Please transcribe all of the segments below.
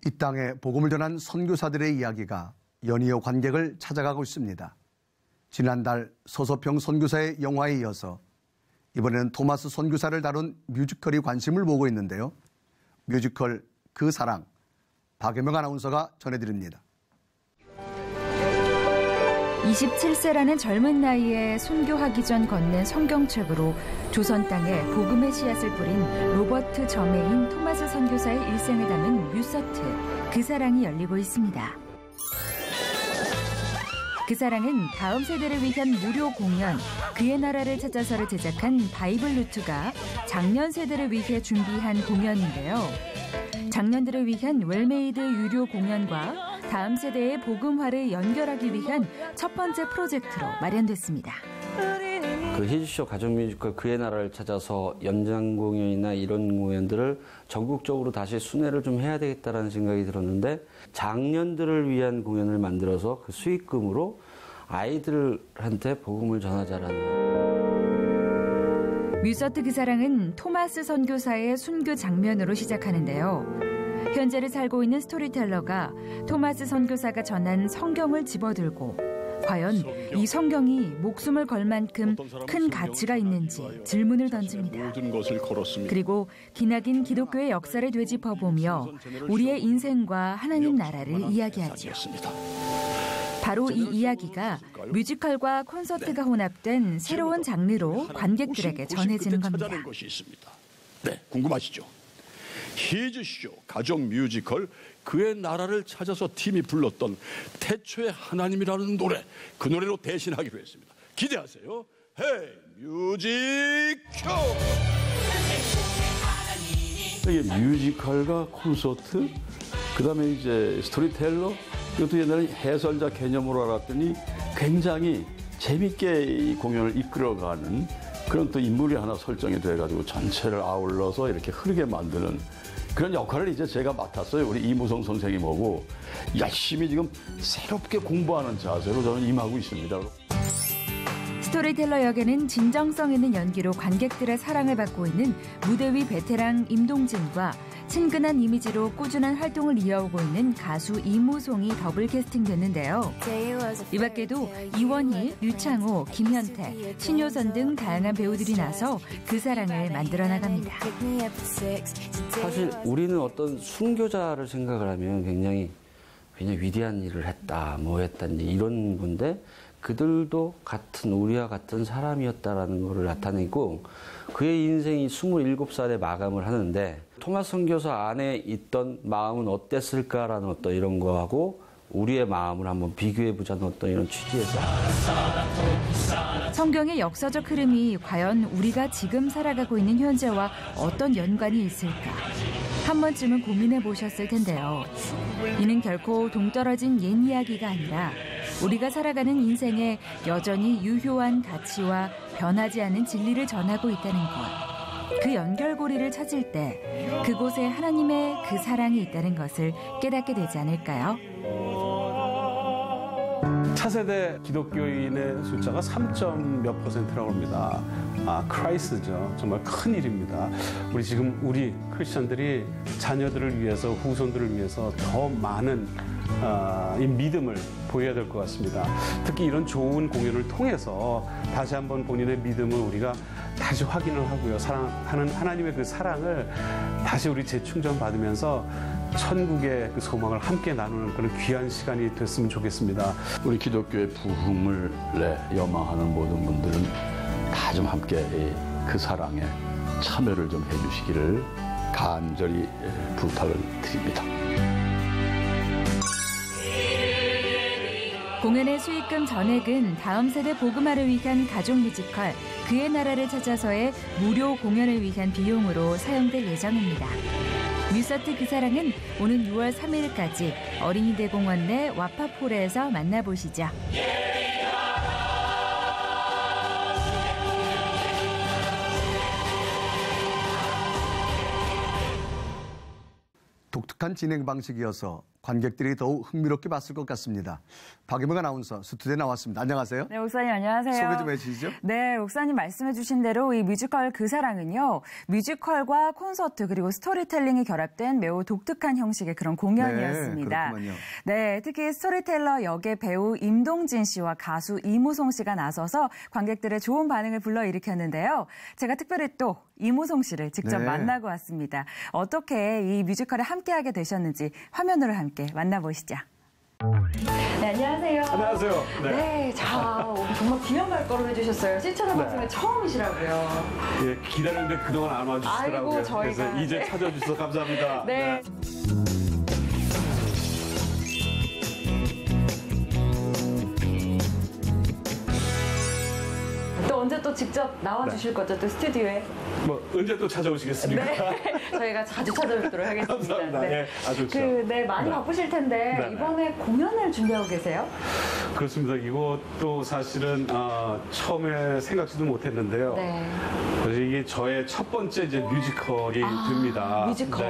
이 땅에 복음을 전한 선교사들의 이야기가 연이어 관객을 찾아가고 있습니다. 지난달 서서평 선교사의 영화에 이어서 이번에는 토마스 선교사를 다룬 뮤지컬이 관심을 모으고 있는데요. 뮤지컬 그 사랑, 박예명 아나운서가 전해드립니다. 27세라는 젊은 나이에 순교하기 전 건넨 성경책으로 조선 땅에 복음의 씨앗을 뿌린 로버트 저메인 토마스 선교사의 일생을 담은 뮤서트 그 사랑이 열리고 있습니다. 그 사랑은 다음 세대를 위한 무료 공연 그의 나라를 찾아서를 제작한 바이블 루트가 작년 세대를 위해 준비한 공연인데요. 장년들을 위한 웰메이드 유료 공연과 다음 세대의 복음화를 연결하기 위한 첫 번째 프로젝트로 마련됐습니다. 그 히즈쇼 가족 뮤지컬 그의 나라를 찾아서 연장 공연이나 이런 공연들을 전국적으로 다시 순회를 좀 해야 되겠다라는 생각이 들었는데 장년들을 위한 공연을 만들어서 그 수익금으로 아이들한테 복음을 전하자라는. 뮤서트 그 사랑은 토마스 선교사의 순교 장면으로 시작하는데요. 현재를 살고 있는 스토리텔러가 토마스 선교사가 전한 성경을 집어들고 과연 이 성경이 목숨을 걸 만큼 큰 가치가 있는지 질문을 던집니다. 그리고 기나긴 기독교의 역사를 되짚어보며 우리의 인생과 하나님 나라를 이야기하죠. 바로 이 이야기가 뮤지컬과 콘서트가 혼합된 새로운 장르로 관객들에게 전해지는 겁니다. 네, 궁금하시죠? 히즈쇼 가족 뮤지컬 그의 나라를 찾아서 팀이 불렀던 태초의 하나님이라는 노래, 그 노래로 대신하기로 했습니다. 기대하세요. 헤이 뮤직쇼! 이게 뮤지컬과 콘서트, 그다음에 이제 스토리텔러, 이것도 옛날에 해설자 개념으로 알았더니 굉장히 재밌게 이 공연을 이끌어가는 그런 또 인물이 하나 설정이 돼가지고 전체를 아울러서 이렇게 흐르게 만드는 그런 역할을 이제 제가 맡았어요. 우리 이무성 선생님하고 열심히 지금 새롭게 공부하는 자세로 저는 임하고 있습니다. 스토리텔러 역에는 진정성 있는 연기로 관객들의 사랑을 받고 있는 무대 위 베테랑 임동진과 친근한 이미지로 꾸준한 활동을 이어오고 있는 가수 이무송이 더블 캐스팅됐는데요. 이 밖에도 이원희, 류창호, 김현태, 신효선 등 다양한 배우들이 나서 그 사랑을 만들어 나갑니다. 사실 우리는 어떤 순교자를 생각을 하면 굉장히 위대한 일을 했다, 뭐 했다, 이런 건데 그들도 우리와 같은 사람이었다라는 것을 나타내고 그의 인생이 27살에 마감을 하는데 토마스 선교사 안에 있던 마음은 어땠을까라는 어떤 이런 거하고 우리의 마음을 한번 비교해보자는 어떤 이런 취지에서. 성경의 역사적 흐름이 과연 우리가 지금 살아가고 있는 현재와 어떤 연관이 있을까? 한 번쯤은 고민해 보셨을 텐데요. 이는 결코 동떨어진 옛 이야기가 아니라 우리가 살아가는 인생에 여전히 유효한 가치와 변하지 않은 진리를 전하고 있다는 것. 그 연결고리를 찾을 때 그곳에 하나님의 그 사랑이 있다는 것을 깨닫게 되지 않을까요? 차세대 기독교인의 숫자가 3몇 %라고 합니다. 크라이스죠. 정말 큰 일입니다. 우리 크리스천들이 자녀들을 위해서, 후손들을 위해서 더 많은 이 믿음을 보여야 될 것 같습니다. 특히 이런 좋은 공연을 통해서 다시 한번 본인의 믿음을 우리가 다시 확인을 하고요. 사랑하는 하나님의 그 사랑을 다시 우리 재충전 받으면서 천국의 그 소망을 함께 나누는 그런 귀한 시간이 됐으면 좋겠습니다. 우리 기독교의 부흥을 염망하는 모든 분들은 다 좀 함께 그 사랑에 참여를 좀 해주시기를 간절히 부탁을 드립니다. 공연의 수익금 전액은 다음 세대 복음화를 위한 가족 뮤지컬 그의 나라를 찾아서의 무료 공연을 위한 비용으로 사용될 예정입니다. 뮤서트 그 사랑은 오는 6월 3일까지 어린이대공원 내 와파폴에서 만나보시죠. 독특한 진행 방식이어서 관객들이 더욱 흥미롭게 봤을 것 같습니다. 박유명 아나운서 스튜디오에 나왔습니다. 안녕하세요. 네, 목사님 안녕하세요. 소개 좀 해주시죠. 네, 목사님 말씀해 주신 대로 이 뮤지컬 그 사랑은요. 뮤지컬과 콘서트 그리고 스토리텔링이 결합된 매우 독특한 형식의 그런 공연이었습니다. 네, 특히 스토리텔러 역의 배우 임동진 씨와 가수 이무송 씨가 나서서 관객들의 좋은 반응을 불러일으켰는데요. 제가 특별히 또 이무송 씨를 직접 만나고 왔습니다. 어떻게 이 뮤지컬에 함께하게 되셨는지 화면으로 함께 만나보시죠. 네, 안녕하세요. 안녕하세요. 네, 자, 정말 귀한 발걸음 해주셨어요. 시청자 방송에 처음이시라고요. 예, 기다리는데 그동안 안 와주시더라고요. 아이고, 저희가. 그래서 이제 찾아주셔서 감사합니다. 네. 또 언제 또 직접 나와주실 거죠? 또 스튜디오에? 뭐 언제 또 찾아오시겠습니까? 네, 저희가 자주 찾아뵙도록 하겠습니다. 감사합니다. 네, 아주 좋죠. 네, 많이 바쁘실 텐데 네. 이번에 공연을 준비하고 계세요? 그렇습니다. 이것도 사실은 처음에 생각지도 못했는데요. 네. 그래서 이게 저의 첫 번째 이제 뮤지컬이 됩니다. 뮤지컬.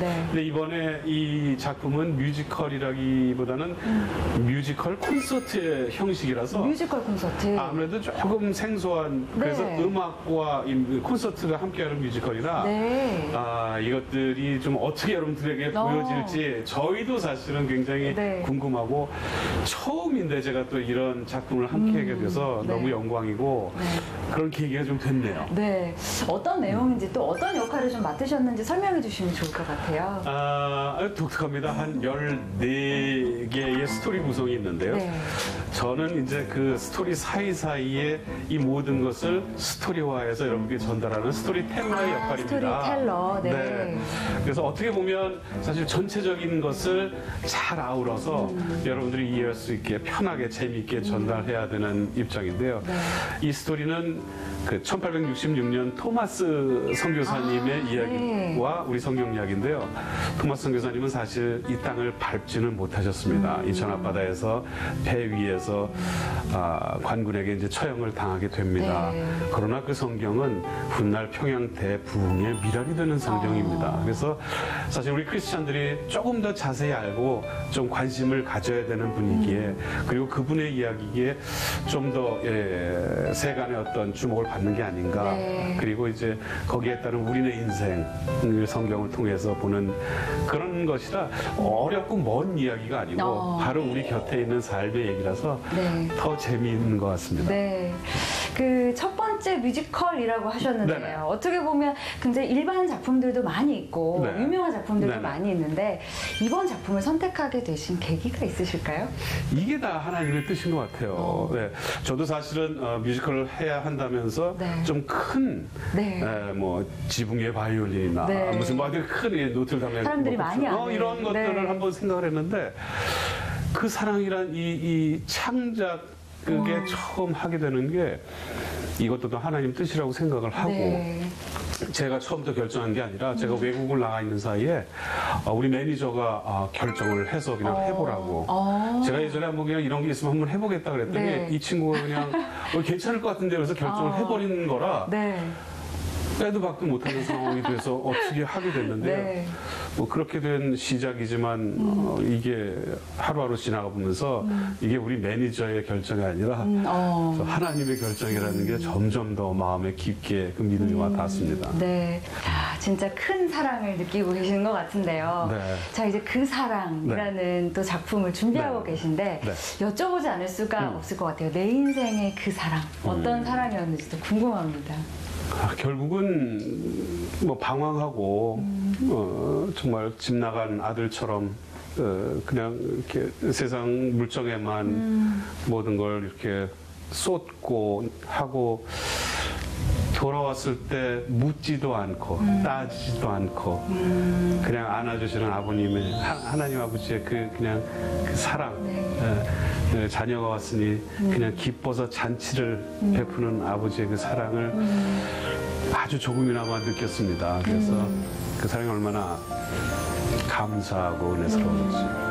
네. 근데 이번에 이 작품은 뮤지컬이라기보다는 뮤지컬 콘서트의 형식이라서 뮤지컬 콘서트. 아무래도 조금 생소한 그래서 네. 음악과 이 콘서트가 함께하는 뮤지컬이라 네. 이것들이 좀 어떻게 여러분들에게 보여질지 저희도 사실은 굉장히 네. 궁금하고 처음인데 제가 또 이런 작품을 함께하게 돼서 네. 너무 영광이고 그런 계기가 좀 됐네요. 네. 어떤 내용인지 또 어떤 역할을 좀 맡으셨는지 설명해 주시면 좋을 것 같아요. 독특합니다. 한 14개의 스토리 구성이 있는데요. 네. 저는 이제 그 스토리 사이사이에 이 모든 것을 스토리화해서 여러분께 전달하는 스토리텔러의 역할입니다. 스토리텔러. 네. 그래서 어떻게 보면 사실 전체적인 것을 잘 아우러서 여러분들이 이해할 수 있게 편하게 재미있게 전달해야 되는 입장인데요. 네. 이 스토리는 그 1866년 토마스 선교사님의 이야기와 우리 성경 이야기인데요. 토마스 선교사님은 사실 이 땅을 밟지는 못하셨습니다. 이 전합바다에서 배 위에서 관군에게 이제 처형을 당하게 됩니다. 네. 그러나 그 성경은 훗날 평양 대부흥의 미랄이 되는 성경입니다. 그래서 사실 우리 크리스찬들이 조금 더 자세히 알고 좀 관심을 가져야 되는 분위기에 그리고 그분의 이야기에 좀 더 세간의 어떤 주목을 받는 게 아닌가. 네. 그리고 이제 거기에 따른 우리네 인생을 성경을 통해서 보는 그런 것이라 어렵고 먼 이야기가 아니고 바로 우리 곁에 있는 삶의 얘기라서 네. 더 재미있는 것 같습니다. 네. 그 첫 번째 뮤지컬이라고 하셨는데요. 네네. 어떻게 보면 굉장히 일반 작품들도 많이 있고 네. 유명한 작품들도 네네. 많이 있는데 이번 작품을 선택하게 되신 계기가 있으실까요? 이게 다 하나님의 뜻인 것 같아요. 네. 저도 사실은 뮤지컬을 해야 한다면서 네. 좀 큰 네. 뭐 지붕의 바이올린이나 네. 무슨 뭐 아주 큰 노틀담의 사람들이 많이 아는. 이런 것들을 네. 한번 생각을 했는데 그 사랑이란 이 창작 그게 처음 하게 되는 게 이것도 또 하나님 뜻이라고 생각을 하고 네. 제가 처음부터 결정한 게 아니라 제가 외국을 나가 있는 사이에 우리 매니저가 결정을 해서 그냥 해보라고. 제가 예전에 한번 그냥 이런 게 있으면 한번 해보겠다 그랬더니 네. 이 친구가 그냥 괜찮을 것 같은데 그래서 결정을 해버리는 거라 네. 빼도 박도 못하는 상황이 돼서 어떻게 하게 됐는데요. 네. 뭐 그렇게 된 시작이지만 이게 하루하루 지나가 보면서 이게 우리 매니저의 결정이 아니라 하나님의 결정이라는 게 점점 더 마음에 깊게 그 믿음이 와 닿았습니다. 네. 진짜 큰 사랑을 느끼고 계시는 것 같은데요. 네. 자, 이제 그 사랑이라는 또 작품을 준비하고 네. 계신데 네. 여쭤보지 않을 수가 없을 것 같아요. 내 인생의 그 사랑. 어떤 사랑이었는지도 궁금합니다. 결국은 뭐 방황하고 정말 집 나간 아들처럼 그냥 이렇게 세상 물정에만 모든 걸 이렇게 쏟고 하고 돌아왔을 때 묻지도 않고 따지지도 않고 그냥 안아주시는 아버님의 하나님 아버지의 그냥 그 사랑. 자녀가 왔으니 그냥 기뻐서 잔치를 베푸는 아버지의 그 사랑을 아주 조금이나마 느꼈습니다. 그래서 그 사랑이 얼마나 감사하고 은혜스러웠지.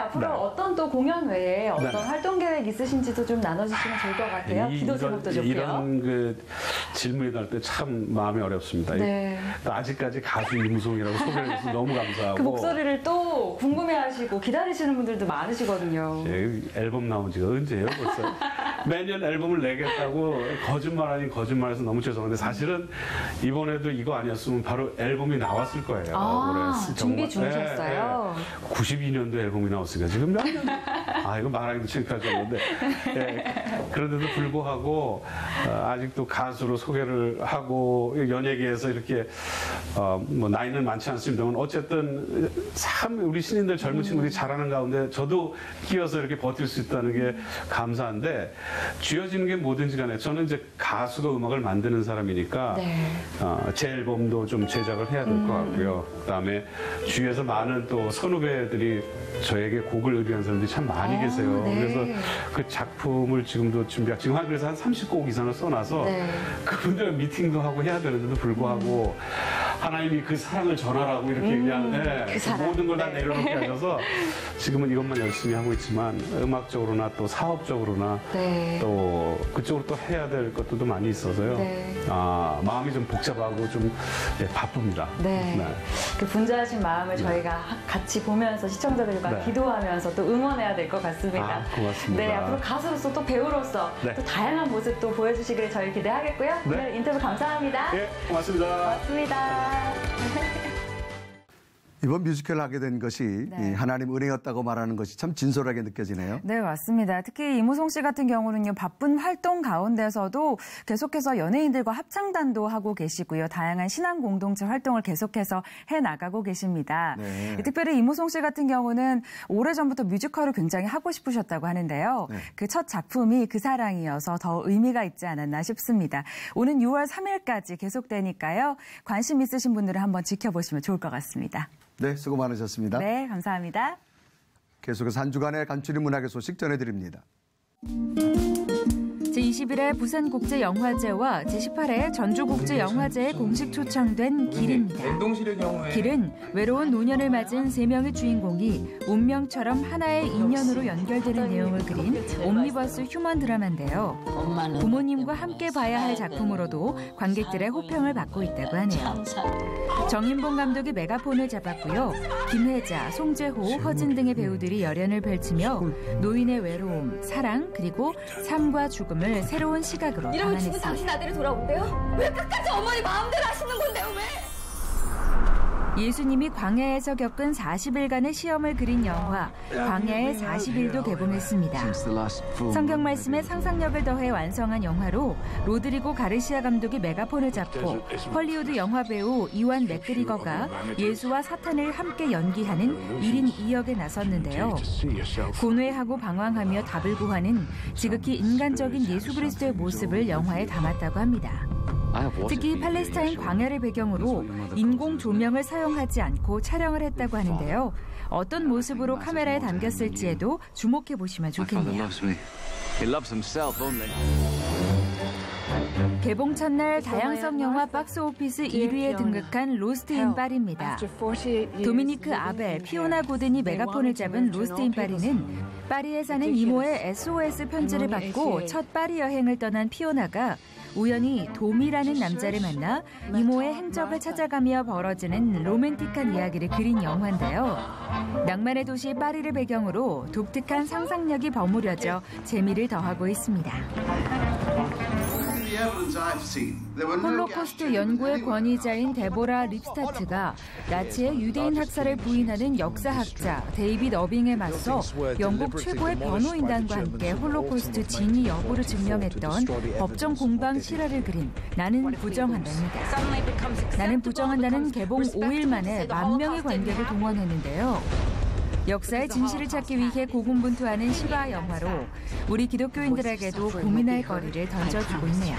앞으로 어떤 또 공연 외에 어떤 활동 계획 있으신지도 좀 나눠주시면 좋을 것 같아요. 기도 제목도 좋고요. 이런 그 질문이 날 때 참 마음이 어렵습니다. 네. 아직까지 가수 이무송이라고 소개를 해서 너무 감사하고. 그 목소리를 또 궁금해하시고 기다리시는 분들도 많으시거든요. 앨범 나온 지가 언제예요 벌써? 매년 앨범을 내겠다고 거짓말 아닌 거짓말해서 너무 죄송한데 사실은 이번에도 이거 아니었으면 바로 앨범이 나왔을 거예요. 올해. 준비 중이셨어요? 92년도 앨범이 나왔으니까 지금 몇 년? 이거 말하기도 창피하셨는데 그런데도 불구하고 아직도 가수로 소개를 하고 연예계에서 이렇게 뭐 나이는 많지 않습니다만 어쨌든 참 우리 신인들 젊은 친구들이 잘하는 가운데 저도 끼어서 이렇게 버틸 수 있다는 게 감사한데 쥐어지는 게 뭐든지 간에 저는 이제 가수가 음악을 만드는 사람이니까 제 앨범도 좀 제작을 해야 될 것 같고요. 그다음에 주위에서 많은 또 선후배들이 저에게 곡을 의뢰한 사람들이 참 많이 계세요. 그래서 그 작품을 지금도 지금 그래서 한 30곡 이상을 써놔서 그분들 미팅도 하고 해야 되는데도 불구하고 하나님이 그 사랑을 전하라고 이렇게 그냥 모든 걸 다 내려놓게 하셔서 지금은 이것만 열심히 하고 있지만 음악적으로나 또 사업적으로나 또 그쪽으로 또 해야 될 것들도 많이 있어서요. 마음이 좀 복잡하고 좀 바쁩니다. 그 분주하신 마음을 저희가 같이 보면서 시청자들과 기도하면서 또 응원해야 될 것 같습니다. 고맙습니다. 앞으로 가수로서 또 배우로서 또 다양한 모습 또 보여주시기를 저희 기대하겠고요. 오늘 인터뷰 감사합니다. 고맙습니다. 고맙습니다. 이번 뮤지컬을 하게 된 것이 하나님 은혜였다고 말하는 것이 참 진솔하게 느껴지네요. 네, 맞습니다. 특히 이무송 씨 같은 경우는요, 바쁜 활동 가운데서도 계속해서 연예인들과 합창단도 하고 계시고요. 다양한 신앙 공동체 활동을 계속해서 해나가고 계십니다. 특별히 이무송 씨 같은 경우는 오래전부터 뮤지컬을 굉장히 하고 싶으셨다고 하는데요. 그 첫 작품이 그 사랑이어서 더 의미가 있지 않았나 싶습니다. 오는 6월 3일까지 계속되니까요. 관심 있으신 분들은 한번 지켜보시면 좋을 것 같습니다. 네, 수고 많으셨습니다. 네, 감사합니다. 계속해서 한 주간의 간추린 문학의 소식 전해드립니다. 제21회 부산국제영화제와 제18회 전주국제영화제에 공식 초청된 길입니다. 길은 외로운 노년을 맞은 3명의 주인공이 운명처럼 하나의 인연으로 연결되는 내용을 그린 옴니버스 휴먼 드라마인데요. 부모님과 함께 봐야 할 작품으로도 관객들의 호평을 받고 있다고 하네요. 정인봉 감독이 메가폰을 잡았고요. 김혜자, 송재호, 허진 등의 배우들이 열연을 펼치며 노인의 외로움, 사랑, 그리고 삶과 죽음을 새로운 시각으로 이러면 죽은 담아냈습니다. 당신 아들이 돌아온대요? 왜 끝까지 어머니 마음대로 하시는 건데요? 왜? 예수님이 광야에서 겪은 40일간의 시험을 그린 영화 광야의 40일도 개봉했습니다. 성경 말씀에 상상력을 더해 완성한 영화로 로드리고 가르시아 감독이 메가폰을 잡고 헐리우드 영화배우 이완 맥그리거가 예수와 사탄을 함께 연기하는 1인 2역에 나섰는데요. 고뇌하고 방황하며 답을 구하는 지극히 인간적인 예수 그리스도의 모습을 영화에 담았다고 합니다. 특히 팔레스타인 광야를 배경으로 인공 조명을 사용하지 않고 촬영을 했다고 하는데요. 어떤 모습으로 카메라에 담겼을지에도 주목해 보시면 좋겠네요. 개봉 첫날 다양성 영화 박스오피스 1위에 등극한 로스트 인 파리입니다. 도미니크 아벨, 피오나 고든이 메가폰을 잡은 로스트 인 파리는 파리에 사는 이모의 SOS 편지를 받고 첫 파리 여행을 떠난 피오나가 우연히 도미라는 남자를 만나 이모의 행적을 찾아가며 벌어지는 로맨틱한 이야기를 그린 영화인데요. 낭만의 도시 파리를 배경으로 독특한 상상력이 버무려져 재미를 더하고 있습니다. 홀로코스트 연구의 권위자인 데보라 립스타트가 나치의 유대인 학살을 부인하는 역사학자 데이빗 어빙에 맞서 영국 최고의 변호인단과 함께 홀로코스트 진위 여부를 증명했던 법정 공방 실화를 그린 나는 부정한다입니다. 나는 부정한다는 개봉 5일 만에 10,000명의 관객을 동원했는데요. 역사의 진실을 찾기 위해 고군분투하는 실화 영화로 우리 기독교인들에게도 고민할 거리를 던져주고 있네요.